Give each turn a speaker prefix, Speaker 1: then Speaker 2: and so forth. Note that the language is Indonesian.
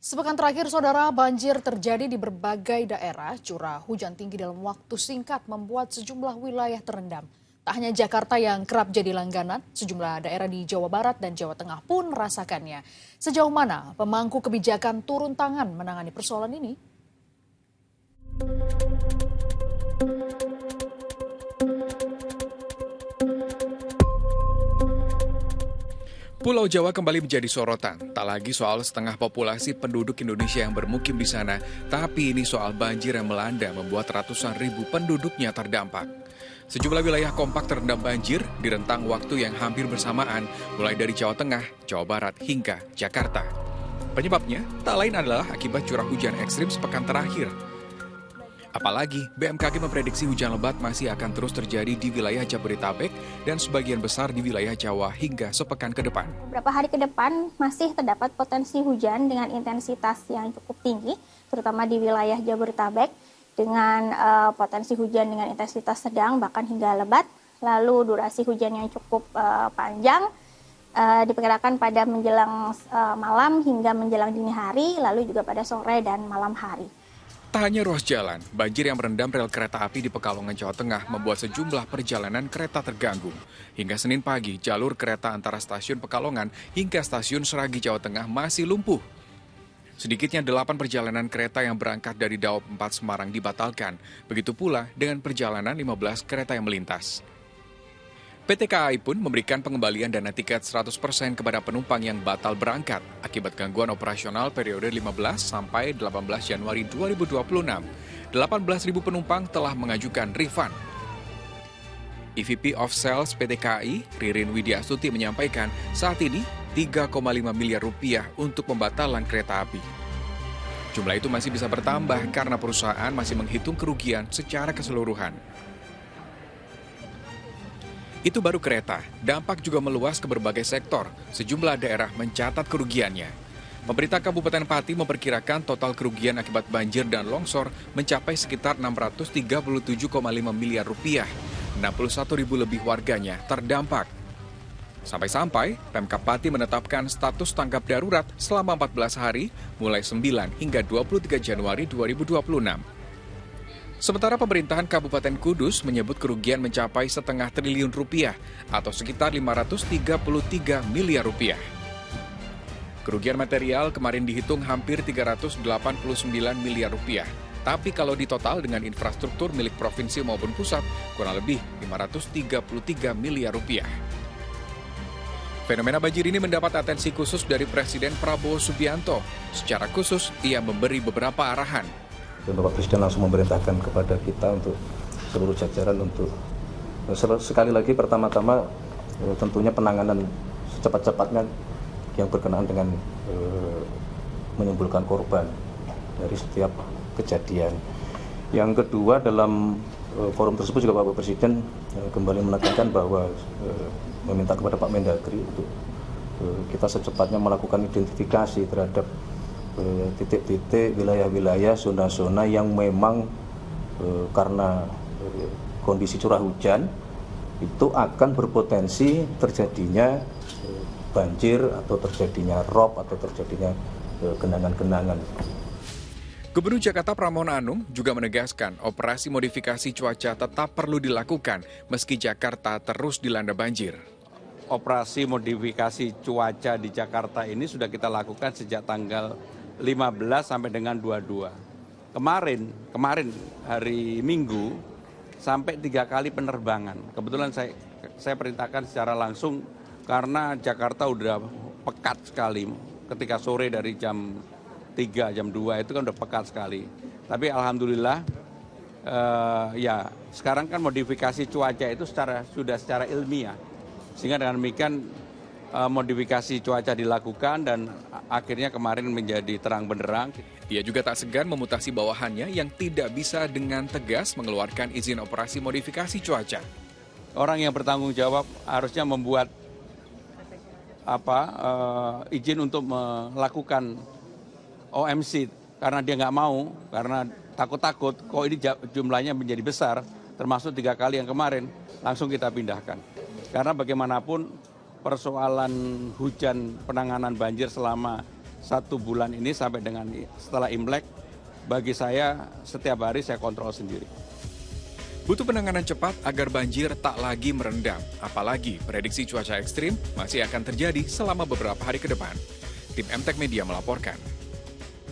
Speaker 1: Sepekan terakhir, saudara, banjir terjadi di berbagai daerah. Curah hujan tinggi dalam waktu singkat membuat sejumlah wilayah terendam. Tak hanya Jakarta yang kerap jadi langganan, sejumlah daerah di Jawa Barat dan Jawa Tengah pun merasakannya. Sejauh mana pemangku kebijakan turun tangan menangani persoalan ini?
Speaker 2: Pulau Jawa kembali menjadi sorotan. Tak lagi soal setengah populasi penduduk Indonesia yang bermukim di sana, tapi ini soal banjir yang melanda membuat ratusan ribu penduduknya terdampak. Sejumlah wilayah kompak terendam banjir di rentang waktu yang hampir bersamaan, mulai dari Jawa Tengah, Jawa Barat, hingga Jakarta. Penyebabnya tak lain adalah akibat curah hujan ekstrim sepekan terakhir. Apalagi, BMKG memprediksi hujan lebat masih akan terus terjadi di wilayah Jabodetabek dan sebagian besar di wilayah Jawa hingga sepekan ke depan.
Speaker 3: Beberapa hari ke depan masih terdapat potensi hujan dengan intensitas yang cukup tinggi, terutama di wilayah Jabodetabek, dengan potensi hujan dengan intensitas sedang bahkan hingga lebat. Lalu durasi hujan yang cukup panjang, diperkirakan pada menjelang malam hingga menjelang dini hari, lalu juga pada sore dan malam hari.
Speaker 2: Tak hanya ruas jalan, banjir yang merendam rel kereta api di Pekalongan, Jawa Tengah membuat sejumlah perjalanan kereta terganggu. Hingga Senin pagi, jalur kereta antara stasiun Pekalongan hingga stasiun Sragi, Jawa Tengah masih lumpuh. Sedikitnya 8 perjalanan kereta yang berangkat dari Daop 4 Semarang dibatalkan. Begitu pula dengan perjalanan 15 kereta yang melintas. PT KAI pun memberikan pengembalian dana tiket 100% kepada penumpang yang batal berangkat akibat gangguan operasional periode 15 sampai 18 Januari 2026. 18.000 penumpang telah mengajukan refund. EVP of Sales PT KAI, Ririn Widiastuti menyampaikan saat ini 3,5 miliar rupiah untuk pembatalan kereta api. Jumlah itu masih bisa bertambah karena perusahaan masih menghitung kerugian secara keseluruhan. Itu baru kereta, dampak juga meluas ke berbagai sektor. Sejumlah daerah mencatat kerugiannya. Pemerintah Kabupaten Pati memperkirakan total kerugian akibat banjir dan longsor mencapai sekitar 637,5 miliar rupiah. 61 ribu lebih warganya terdampak. Sampai-sampai, Pemkab Pati menetapkan status tanggap darurat selama 14 hari, mulai 9 hingga 23 Januari 2026. Sementara pemerintahan Kabupaten Kudus menyebut kerugian mencapai setengah triliun rupiah atau sekitar 533 miliar rupiah. Kerugian material kemarin dihitung hampir 389 miliar rupiah. Tapi kalau ditotal dengan infrastruktur milik provinsi maupun pusat, kurang lebih 533 miliar rupiah. Fenomena banjir ini mendapat atensi khusus dari Presiden Prabowo Subianto. Secara khusus, ia memberi beberapa arahan.
Speaker 4: Dan Bapak Presiden langsung memerintahkan kepada kita untuk seluruh jajaran untuk sekali lagi pertama-tama tentunya penanganan secepat-cepatnya yang berkenaan dengan menimbulkan korban dari setiap kejadian. Yang kedua, dalam forum tersebut juga Bapak Presiden kembali menekankan bahwa meminta kepada Pak Mendagri untuk kita secepatnya melakukan identifikasi terhadap titik-titik, wilayah-wilayah, zona-zona yang memang karena kondisi curah hujan itu akan berpotensi terjadinya banjir atau terjadinya rob atau terjadinya genangan-genangan.
Speaker 2: Gubernur Jakarta Pramono Anung juga menegaskan operasi modifikasi cuaca tetap perlu dilakukan meski Jakarta terus dilanda banjir.
Speaker 5: Operasi modifikasi cuaca di Jakarta ini sudah kita lakukan sejak tanggal 15 sampai dengan 22. Kemarin hari Minggu sampai 3 kali penerbangan. Kebetulan saya perintahkan secara langsung karena Jakarta udah pekat sekali. Ketika sore dari jam 3, jam 2 itu kan udah pekat sekali. Tapi alhamdulillah ya sekarang kan modifikasi cuaca itu sudah secara ilmiah. Sehingga dengan demikian modifikasi cuaca dilakukan dan akhirnya kemarin menjadi terang benderang.
Speaker 2: Ia juga tak segan memutasi bawahannya yang tidak bisa dengan tegas mengeluarkan izin operasi modifikasi cuaca.
Speaker 5: Orang yang bertanggung jawab harusnya membuat izin untuk melakukan OMC karena dia nggak mau, karena takut-takut kok ini jumlahnya menjadi besar, termasuk 3 kali yang kemarin, langsung kita pindahkan. Karena bagaimanapun persoalan hujan penanganan banjir selama 1 bulan ini sampai dengan setelah Imlek, bagi saya setiap hari saya kontrol sendiri.
Speaker 2: Butuh penanganan cepat agar banjir tak lagi merendam. Apalagi prediksi cuaca ekstrim masih akan terjadi selama beberapa hari ke depan. Tim MTech Media melaporkan.